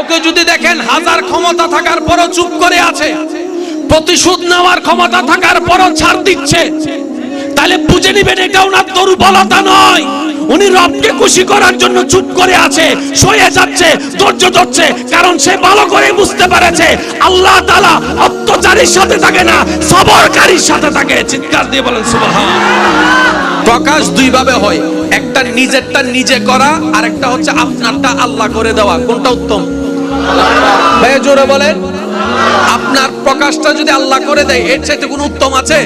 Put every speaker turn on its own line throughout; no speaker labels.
কাউকে যদি দেখেন হাজার ক্ষমতা থাকার পরও চুপ করে আছে, প্রতিশোধ নেওয়ার ক্ষমতা থাকার পরও ছাড় দিচ্ছে, তাহলে বুঝে নিবেন এটা ওনার দুর্বলতা নয়, উনি রবকে খুশি করার জন্য চুপ করে আছে, সয়ে যাচ্ছে, ধৈর্য ধরছে, কারণ সে ভালো করে বুঝতে পেরেছে আল্লাহ তাআলা অত্যাচারীর সাথে থাকে না, সবরকারীর সাথে থাকে। চিৎকার দিয়ে বলেন সুবহান। প্রকাশ দুই ভাবে হয়, একটা নিজেরটা নিজে করা, আর একটা হচ্ছে আপনারটা আল্লাহ করে দেওয়া। কোনটা উত্তম? ভাই জোরে বলেন। আপনার প্রকাশটা যদি আল্লাহ করে দেয় এর চাইতে কোনো উত্তম আছে?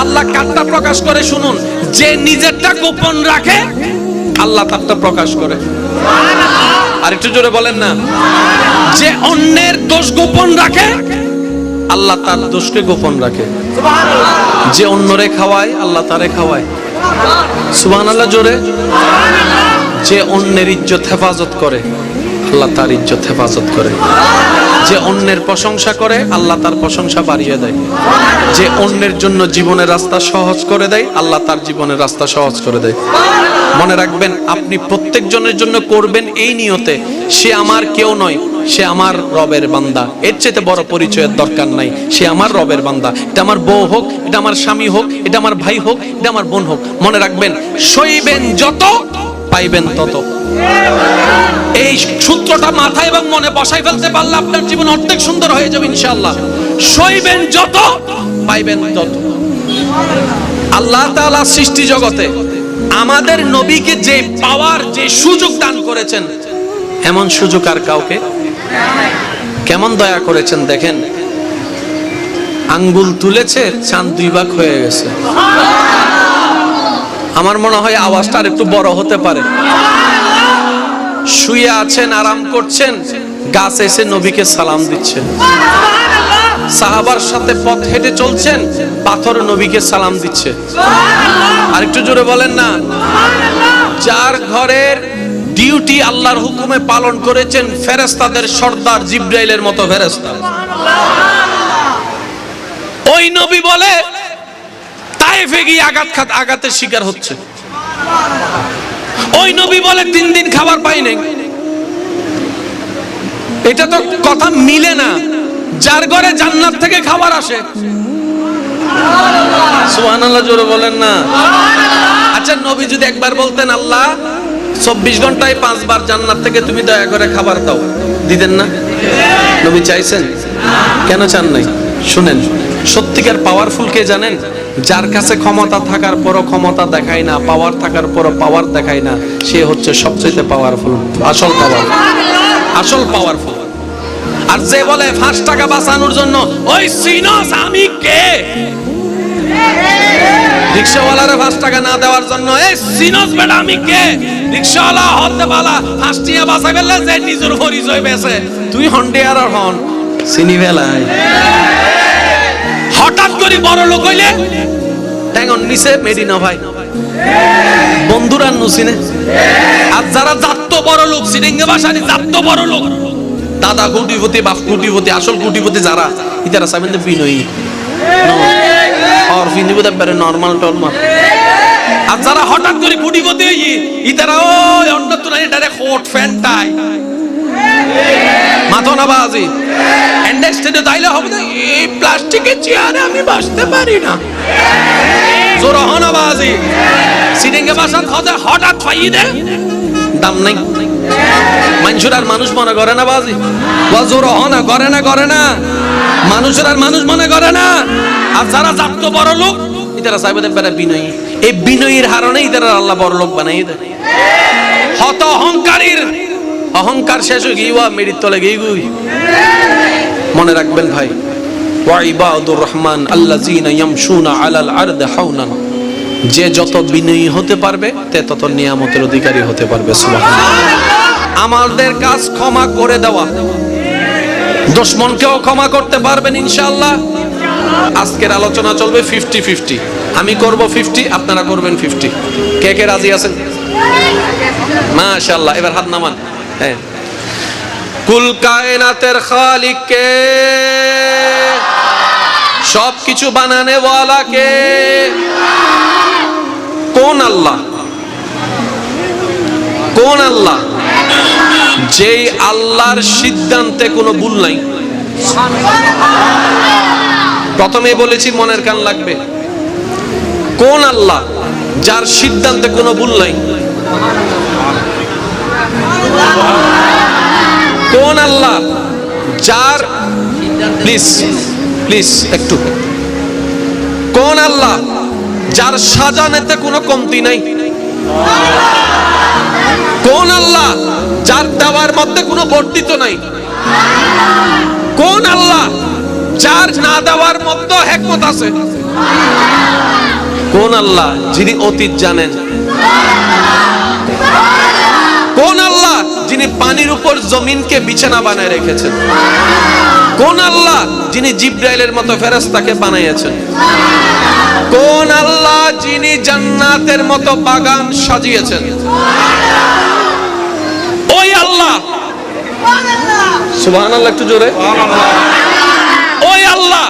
আল্লাহ কারটা প্রকাশ করে শুনুন, যে নিজেরটা গোপন রাখে আল্লাহ তারটা প্রকাশ করে। আর একটু জোরে বলেন না। যে অন্যের দোষ গোপন রাখে আল্লাহ তার দোষকে গোপন রাখে। যে অন্যরে খাওয়ায় আল্লাহ তারে খাওয়ায়। সুবহানাল্লাহ জোরে। যে অন্যের ইজ্জত হেফাজত করে আল্লাহ তার ইজ্জত হেফাজত করে। যে অন্যের প্রশংসা করে আল্লাহ তার প্রশংসা বাড়িয়ে দেয়। যে অন্যের জন্য জীবনের রাস্তা সহজ করে দেয় আল্লাহ তার জীবনের রাস্তা সহজ করে দেয়। মনে রাখবেন, আপনি প্রত্যেক জনের জন্য করবেন এই নিয়তে সে আমার কেউ নয়, সে আমার রবের বান্দা। এর চাইতে বড় পরিচয়ের দরকার নাই। সে আমার রবের বান্দা। এটা আমার বউ হোক, এটা আমার স্বামী হোক, এটা আমার ভাই হোক, এটা আমার বোন হোক। মনে রাখবেন, সইবেন যত পাইবেন তত। এই সূত্রটা মাথায় এবং মনে বসাই ফেলতে পারলে আপনার জীবন অর্ধেক সুন্দর হয়ে যাবে ইনশাআল্লাহ। সইবেন যত পাইবেন তত। আল্লাহ তাআলা সৃষ্টি জগতে আমাদের নবীকে যে পাওয়ার, যে সুযোগ দান করেছেন, এমন সুযোগ আর কাউকে। কেমন দয়া করেছেন দেখেন, আঙ্গুল তুলেছে চাঁদ দুই ভাগ হয়ে গেছে। আমার মনে হয় আওয়াজটা আর একটু বড় হতে পারে। শুয়ে আছেন, আরাম করছেন, গাছ এসে নবীকে সালাম দিচ্ছে। সাহাবার সাথে পথ হেঁটে চলছেন, পাথর নবীকে সালাম দিচ্ছে। আর একটু জোরে বলেন না। যার ঘরের ডিউটি আল্লাহর হুকুমে পালন করেছেন ফেরেশতাদের সর্দার জিবরাইলের মতো ফেরেশতা, ওই নবী বলে তায়েফে গিয়ে আঘাতের শিকার হচ্ছে। ওই নবী বলে 3 দিন খাবার পাই নাই। এটা তো কথা মিলে না। যার ঘরে জান্নাত থেকে খাবার আসে, সুবহানাল্লাহ জোরে বলেন না। আচ্ছা, নবী যদি একবার বলতেন আল্লাহ 24 ঘন্টায় 5 বার জান্নাত থেকে তুমি দয়া করে খাবার দাও, দিতেন না? নবী চাইছেন? কেন চান নাই? শুনেন, সত্যিকার পাওয়ারফুল কে জানেন? যার কাছে ক্ষমতা থাকার পরও ক্ষমতা দেখায় না, পাওয়ার থাকার পরও পাওয়ার দেখায় না, সে হচ্ছে সবচেয়ে পাওয়ারফুল, আসল পাওয়ার, আসল পাওয়ারফুল। আর যে বলে 5 টাকা বাঁচানোর জন্য, ওই সিনস আমি কে? রিকশাওয়ালারে 5 টাকা না দেওয়ার জন্য, এই সিনস বেটা আমি কে? রিকশাওয়ালা হতে বালা 5 টাকা বাঁচা ফেললে যে নিজের পরিচয় বেছে, তুই হন্ডিয়ার হন চিনি ফেলাই। হঠাৎ করে বড় লোক হইলে ট্যাঙ্গন নিচে মেডিনা ভাই বন্ধুরা নুসিনে। আর যারা জাত বড় লোক, সিরিঙ্গে ভাষানি জাত বড় লোক, দাদা কোটিপতি, বাপ কোটিপতি, আসল কোটিপতি যারা, ইতারা সাবেন বিনয়ী আর ফিনিবুদ একবারে নরমাল টরমাল। আর যারা হঠাৎ করে কোটিপতি হই, ইতারা ওই অন্য তো নাই, ডাইরেক্ট কোট প্যান্ট টাই মাথা না বাজি এন্ডারস্ট্যান্ড তাইলে হবে না। এই প্লাস্টিকের চেয়ারে আমি বসতে পারি না, জোর হনা বাজি সিরিঙ্গে ভাষা হঠাৎ পাই দে দাম নাই। মানুষের আর মানুষ মনে করে না বাজি, জোর হনা করে না, করে না, মানুষের আর মানুষ মনে করে না। আর যারা জাত বড় লোক, ইতারা চাইবে বেটা বিনয়ী। এই বিনয়ীর হারণে ইতারা আল্লাহ বড় লোক বানাই দেয়। হত অহংকারীর অহংকার শেষ হয়ে গিয়ে মেরির তলে গিয়ে গুই। মনে রাখবেন ভাই, ওয়া ইবাদুর রহমান আল্লাযীনা ইয়ামশুনা আলাল আরদি হাওনান, যে যত বিনয়ী হতে পারবে তে তত নিয়ামতের অধিকারী হতে পারবে। সুবহানাল্লাহ। আমাদের কাজ ক্ষমা করে দেওয়া, দুশমনকেও ক্ষমা করতে পারবেন ইনশাআল্লাহ। আজকের আলোচনা চলবে 50-50, আমি করব 50, আপনারা করবেন 50। কে কে রাজি আছেন? মাশাআল্লাহ। এবার হাত নামান। হ্যাঁ, কুল কায়নাতের খালিক কে? সব কিছু বানানে ওয়ালা কে? কোন আল্লাহ? কোন আল্লাহ? যে আল্লাহর সিদ্ধান্তে কোনো ভুল নাই। প্রথমে বলেছি মনের কান লাগবে। কোন আল্লাহ যার সিদ্ধান্তে কোনো ভুল নাই? কোন আল্লাহ যার, প্লিজ প্লিজ একটু, কোন আল্লাহ যার সাজানেতে কোনো কমতি নাই? কোন আল্লাহ যার দেওয়ার মধ্যে কোনো বর্ধিত নাই? কোন আল্লাহ যার না দেওয়ার মধ্যে হিকমত আছে? কোন আল্লাহ যিনি অতীত জানেন? কোন আল্লাহ যিনি পানির উপর জমিনকে বিছানা বানায় রেখেছেন? কোন আল্লাহ যিনি জিব্রাইলের মতো ফেরেশতাকে বানিয়েছেন? কোন আল্লাহ যিনি জান্নাতের মতো বাগান সাজিয়েছেন? ওই আল্লাহ, সুবহানাল্লাহ, একটু জোরে। ওই আল্লাহ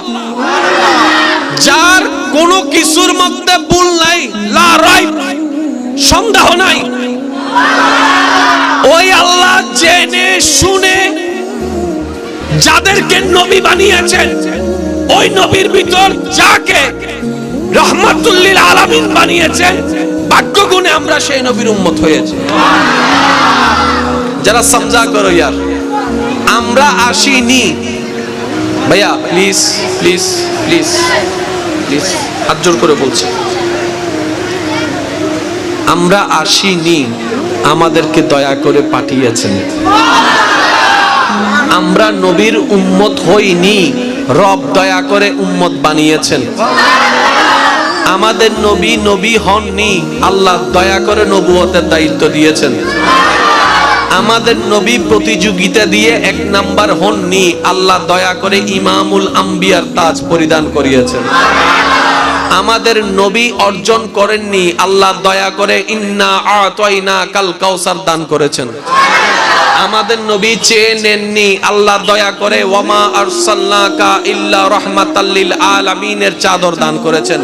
যার কোনো কিছুর মধ্যে ভুল নাই, লা রাইব, সন্দেহ নাই। ওই আল্লাহ জেনে শুনে যাদেরকে নবী বানিয়েছেন, ওই নবীর ভিতর যাকে রহমাতুল লিল আলামিন বানিয়েছেন, ভাগ্যগুণে আমরা সেই নবীর উম্মত হয়েছি। যারা সমঝা করো ইয়ার, আমরা আসিনি ভাইয়া, প্লিজ প্লিজ প্লিজ প্লিজ হাত জোর করে বলছি, আমরা আসিনি, আমাদেরকে দয়া করে পাঠিয়েছেন। আমরা নবীর উম্মত হইনি, রব দয়া করে উম্মত বানিয়েছেন। আমাদের নবী নবী হননি, আল্লাহ দয়া করে নবুয়তের দায়িত্ব দিয়েছেন। আমাদের নবী প্রতিযোগিতা দিয়ে 1 নাম্বার হননি, আল্লাহ দয়া করে ইমামুল আম্বিয়ার তাজ পরিধান করিয়েছেন। আমাদের নবী অর্জন করেননি, আল্লাহ দয়া করে ইন্না আতাইনা কাল কাউসার দান করেছেন। আমাদের নবী চেয়ে নেননি, আল্লাহ দয়া করে ওয়ামা আরসালনাকা ইল্লা রাহমাতাল লিল আলামিনের চাদর দান করেছেন।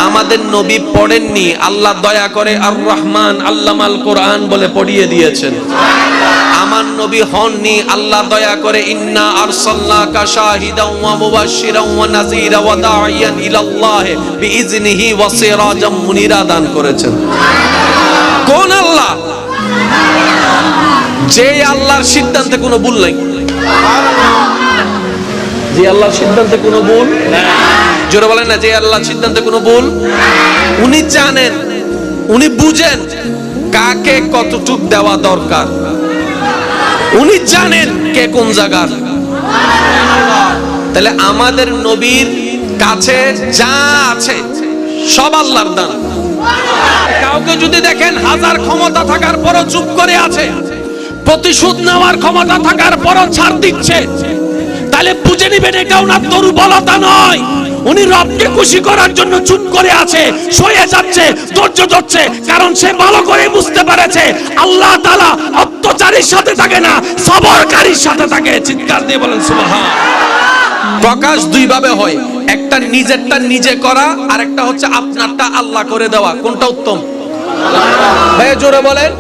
আমাদের নবী পড়েননি, আল্লাহ দয়া করে আর রহমান আল্লামাল কোরআন বলে পড়িয়ে দিয়েছেন। আমার নবী হননি, আল্লাহ দয়া করে ইন্না আরসালনাকা শাহিদাও ওয়া মুবাশশিরাও ওয়া নাযীরা ওয়া দাঈয়ান ইলাল্লাহ বিইজনিহি ওয়া সিরাজাম মুনিরা দান করেছেন। কোন আল্লাহ? যে আল্লাহর সিদ্ধান্তে কোনো ভুল নাই। যে আল্লাহর সিদ্ধান্তে কোনো ভুল নাই। জোরে বলেন না, যে আল্লাহর সিদ্ধান্তে কোনো ভুল। উনি জানেন, উনি বুঝেন কাকে কতটুক দেওয়া দরকার। উনি জানেন কে কোন জায়গার। তাহলে আমাদের নবীর কাছে যা আছে সব আল্লাহর দান। কাউকে যদি দেখেন হাজার ক্ষমতা থাকার পরও চুপ করে আছে, প্রতিশোধ নেওয়ার ক্ষমতা থাকার পরও ছাড় দিচ্ছে, তাহলে বুঝে নিবেন এটা ওনার দুর্বলতা নয়। উনি রবকে খুশি করার জন্য চুপ করে আছে, সয়ে যাচ্ছে, ধৈর্য ধরছে, কারণ সে ভালো করে বুঝতে পেরেছে আল্লাহ তাআলা অত্যাচারীর সাথে থাকে না, সবরকারীর সাথে থাকে। চিৎকার দিয়ে বলেন সুবহান। প্রকাশ দুই ভাবে হয়, একটা নিজেরটা নিজে করা, আর একটা হচ্ছে আপনারটা আল্লাহ করে দেওয়া। কোনটা উত্তম? ভাই জোরে বলেন।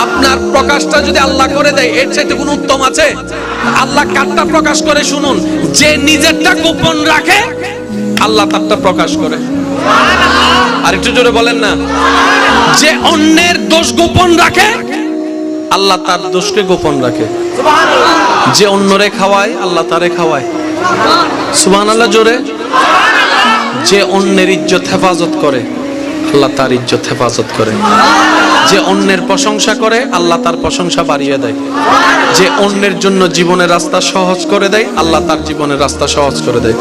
আপনার প্রকাশটা যদি আল্লাহ করে দেয়, এর চাইতে কোনো উত্তম আছে? আল্লাহ কারটা প্রকাশ করে শুনুন, যে নিজেরটা গোপন রাখে আল্লাহ তারটা প্রকাশ করে। আর একটু জোরে বলেন না। যে অন্যের দোষ গোপন রাখে আল্লাহ তার দোষকে গোপন রাখে। যে অন্যরে খাওয়ায় আল্লাহ তারে খাওয়ায়। সুবহানাল্লাহ জোরে। যে অন্যের ইজ্জত হেফাজত করে আল্লাহ তার ইজ্জত হেফাজত করে। যে অন্যের প্রশংসা করে আল্লাহ তার প্রশংসা বাড়িয়ে দেয়। যে অন্যের জন্য জীবনের রাস্তা সহজ করে দেয় আল্লাহ তার জীবনের রাস্তা সহজ করে দেয়।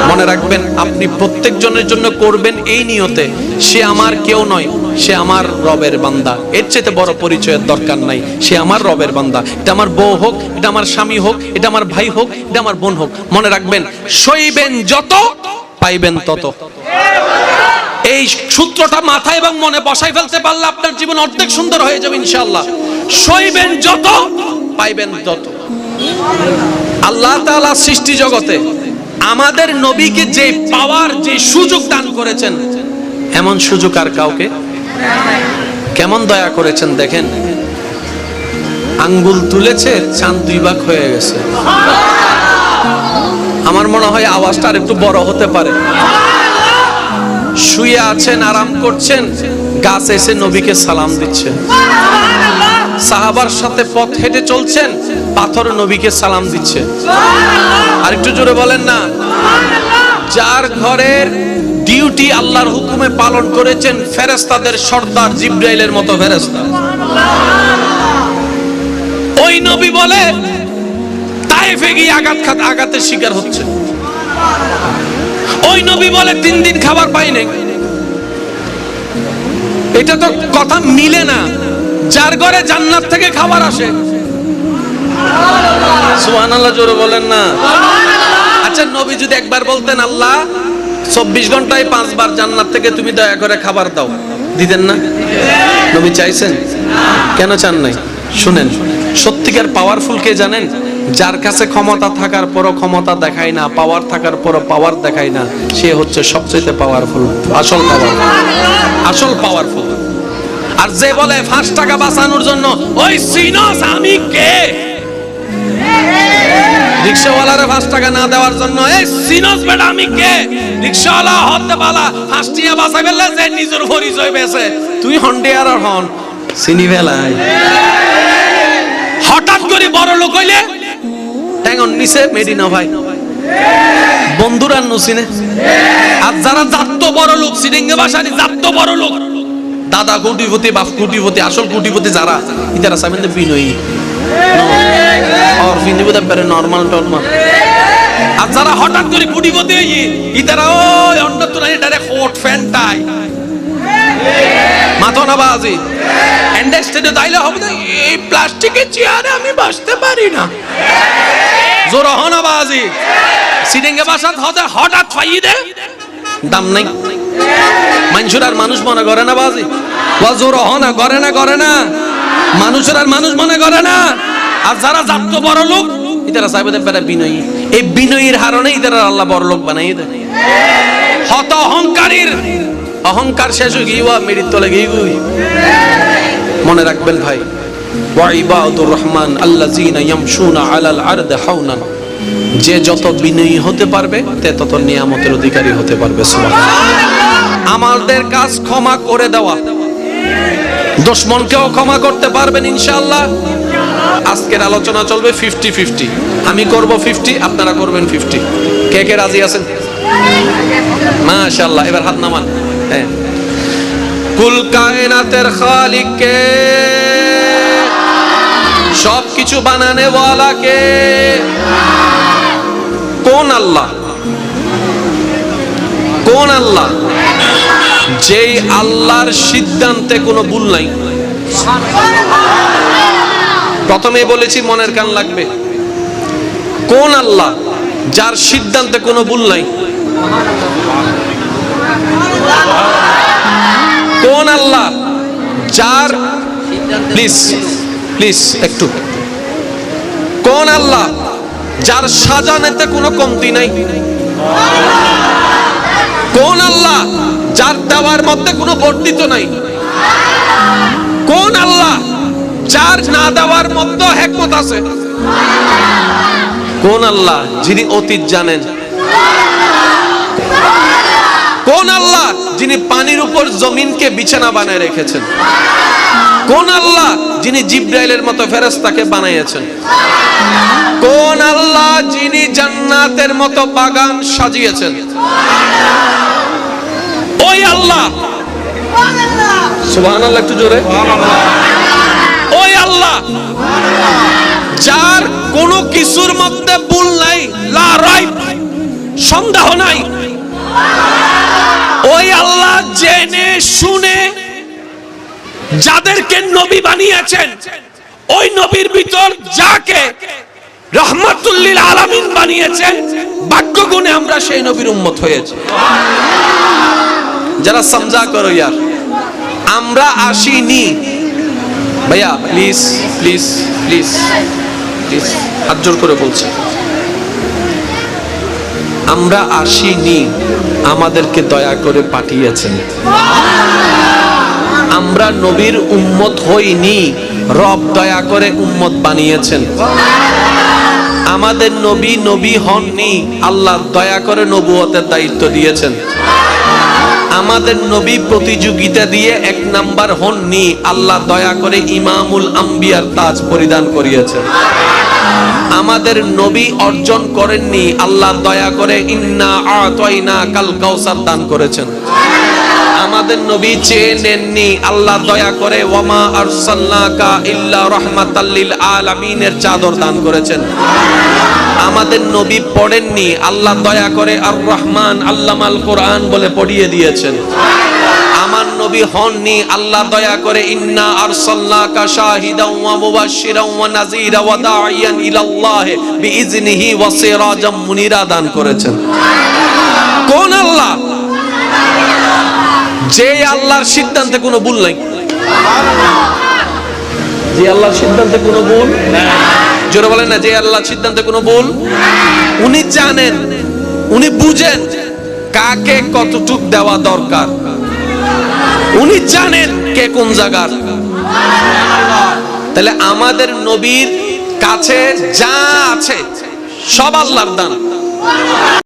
মনে রাখবেন, আপনি প্রত্যেক জনের জন্য করবেন এই নিয়তে, সে আমার কেউ নয়, সে আমার রবের বান্দা। এর চাইতে বড় পরিচয়ের দরকার নাই। সে আমার রবের বান্দা। এটা আমার বউ হোক, এটা আমার স্বামী হোক, এটা আমার ভাই হোক, এটা আমার বোন হোক। মনে রাখবেন, সইবেন যত পাইবেন তত। এই সূত্রটা মাথায় এবং মনে বসাই ফেলতে পারলে আপনার জীবন অর্ধেক সুন্দর হয়ে যাবে ইনশাআল্লাহ। সইবেন যত পাইবেন তত। আল্লাহ তাআলা সৃষ্টি জগতে আমাদের নবীকে যে পাওয়ার, যে সুযোগ দান করেছেন, এমন সুযোগ আর কাউকে। কেমন দয়া করেছেন দেখেন। আঙ্গুল তুলেছে, চাঁদ 2 ভাগ হয়ে গেছে। আমার মনে হয় আওয়াজটা আর একটু বড় হতে পারে। শুয়ে আছেন, আরাম করছেন, গাছ এসে নবীকে সালাম দিচ্ছে। সাহাবার সাথে পথ হেঁটে চলছেন, পাথর নবীকে সালাম দিচ্ছে। আর একটু জোরে বলেন না। যার ঘরের ডিউটি আল্লাহর হুকুমে পালন করেছেন ফেরেশতাদের সর্দার জিবরাইলের মতো ফেরেশতা, ওই নবী বলে তায়েফে গিয়ে আঘাতের শিকার হচ্ছে। ওই নবী বলে 3 দিন খাবার পাই নাই। এটা তো কথা মিলে না। যার ঘরে জান্নাত থেকে খাবার আসে, সুবহানাল্লাহ জোরে বলেন না। আচ্ছা, নবী যদি একবার বলতেন আল্লাহ 24 ঘন্টায় 5 বার জান্নাত থেকে তুমি দয়া করে খাবার দাও, দিতেন না? নবী চাইছেন? কেন চান নাই? শুনেন, সত্যিকার পাওয়ারফুল কে জানেন? যার কাছে ক্ষমতা থাকার পরও ক্ষমতা দেখায় না, পাওয়ার থাকার পরও পাওয়ার দেখায় না, সে হচ্ছে সবচেয়ে পাওয়ারফুল, আসল পাওয়ারফুল। আর যে বলে 5 টাকা বাঁচানোর জন্য, ওই সিনস আমি কে? রিকশাওয়ালারে 5 টাকা না দেওয়ার জন্য, এই সিনস বেটা আমি কে? রিকশাওয়ালা হতে পালা 5 টাকা বাঁচাই ফেললে যে নিজের পরিচয় বেছে, তুই হন্ডিয়ার হন চিনি ফেলাই। হঠাৎ করে বড় লোক হইলে ট্যাঙ্গন নিচে মেডিনা ভাই বন্ধুরা নুসিনে। আর যারা জাত বড় লোক, সিরিঙ্গে ভাষানি জাত বড় লোক, দাদা কোটিপতি, বাপ কোটিপতি, আসল কোটিপতি যারা, ইতারা সামনে বিনয়ী আর বিনয়ী পারে নরমাল টরমাল। আর যারা হঠাৎ করে কোটিপতি হই, ইতারা ওই অন্য তো নাই, ডাইরেক্ট কোট ফ্যান্টাই মাথা না বাজি এন্ডারস্ট্যান্ড দাইলে হবে না। এই প্লাস্টিকের চেয়ারে আমি বসতে পারি না, জোর হনা বাজি। সিরিঙ্গে ভাষা হঠাৎ ফাইয়ে দে, দাম নাই। মানুষের আর মানুষ মনে করে না বাজি, জোর হনা করে না মানুষের আর মানুষ মনে করে না। আর যারা জাত বড় লোক, ইতারা চাইবে বেটা বিনয়ী। এই বিনয়ীর হারণে ইতারা আল্লাহ বড় লোক বানাই দেয়। হত অহংকারীর অহংকার শেষ হয়ে গিয়ে মেরির তলে গিয়ে মনে রাখবেন ভাই, ওয়াইবাদুর রহমান আল্লাযীনা ইয়ামশুনা আলাল আরদি হাওনান। যে যত বিনয়ী হতে পারবে তে তত নিয়ামতের অধিকারী হতে পারবে। সুবহানাল্লাহ। আমাদের কাজ ক্ষমা করে দেওয়া, দুশমনকেও ক্ষমা করতে পারবেন ইনশাআল্লাহ। আজকের আলোচনা চলবে 50-50, আমি করব 50, আপনারা করবেন 50। কে কে রাজি আছেন? মাশাআল্লাহ। এবার হাত নামান। হ্যাঁ, কুল কায়নাতের খালিক কে? সব কিছু বানানে ওয়ালা কে? কোন আল্লাহ? কোন আল্লাহ? যেই আল্লাহর সিদ্ধান্তে কোনো ভুল নাই। প্রথমে বলেছি মনের কান লাগবে। কোন আল্লাহ যার সিদ্ধান্তে কোনো ভুল নাই? কোন আল্লাহ যার, প্লিজ একটু, কোন আল্লাহ যার সাজানেতে কোনো কমতি নাই? কোন আল্লাহ যার দেওয়ার মধ্যে কোনো বর্ধিত নাই? কোন আল্লাহ যার না দেওয়ার মধ্যে হিকমত আছে? কোন আল্লাহ যিনি অতীত জানেন? কোন আল্লাহ যিনি পানির উপর জমিনকে বিছানা বানায় রেখেছেন? কোন আল্লাহ যিনি জিবরাইলের মতো ফেরেশতাকে বানিয়েছেন? কোন আল্লাহ যিনি জান্নাতের মতো বাগান সাজিয়েছেন? ওই আল্লাহ। সুবহানাল্লাহ, একটু জোরে। ওই আল্লাহ যার কোনো কিছুর মধ্যে ভুল নাই, লা রাইব, সন্দেহ নাই। ওই আল্লাহ জেনে শুনে যাদেরকে নবী বানিয়েছেন, ওই নবীর ভিতর যাকে রহমাতুল লিল আলামিন বানিয়েছেন, ভাগ্যগুণে আমরা সেই নবীর উম্মত হয়েছি। যারা সমঝা করো ইয়ার, আমরা আসিনি ভাইয়া, প্লিজ প্লিজ প্লিজ প্লিজ হাত জোর করে বলছি, আমরা আসিনি, আমাদেরকে দয়া করে পাঠিয়েছেন। আমরা নবীর উম্মত হইনি, রব দয়া করে উম্মত বানিয়েছেন। আমাদের নবী নবী হননি, আল্লাহ দয়া করে নবুয়তের দায়িত্ব দিয়েছেন। আমাদের নবী প্রতিযোগিতা দিয়ে 1 নাম্বার হননি, আল্লাহ দয়া করে ইমামুল আম্বিয়ার তাজ পরিধান করিয়েছেন। আমাদের নবী অর্জন করেননি, আল্লাহ দয়া করে ইন্না আতাইনা কাল কাউসার দান করেছেন। আমাদের নবী চেয়ে নেননি, আল্লাহ দয়া করে ওয়ামা আরসালনাকা ইল্লা রাহমাতাল লিল আলামিনের চাদর দান করেছেন। আমাদের নবী পড়েননি, আল্লাহ দয়া করে আর রহমান আল্লামাল কোরআন বলে পড়িয়ে দিয়েছেন। আমার নবী হননি, আল্লাহ দয়া করে ইন্না আরসালনাকা শাহিদাও ওয়া মুবাশশিরাও ওয়া নাযীরা ওয়া দাঈয়ান ইলাল্লাহ বিইজনিহি ওয়া সিরাজাম মুনিরা দান করেছেন। কোন আল্লাহ? যে আল্লাহর সিদ্ধান্তে কোনো ভুল নাই। যে আল্লাহর সিদ্ধান্তে কোনো ভুল নাই। জোরে বলেন না, যে আল্লাহর সিদ্ধান্তে কোনো ভুল। উনি জানেন, উনি বুঝেন কাকে কতটুক দেওয়া দরকার। উনি জানেন কে কোন জায়গার। তাহলে আমাদের নবীর কাছে যা আছে সব আল্লাহর দান।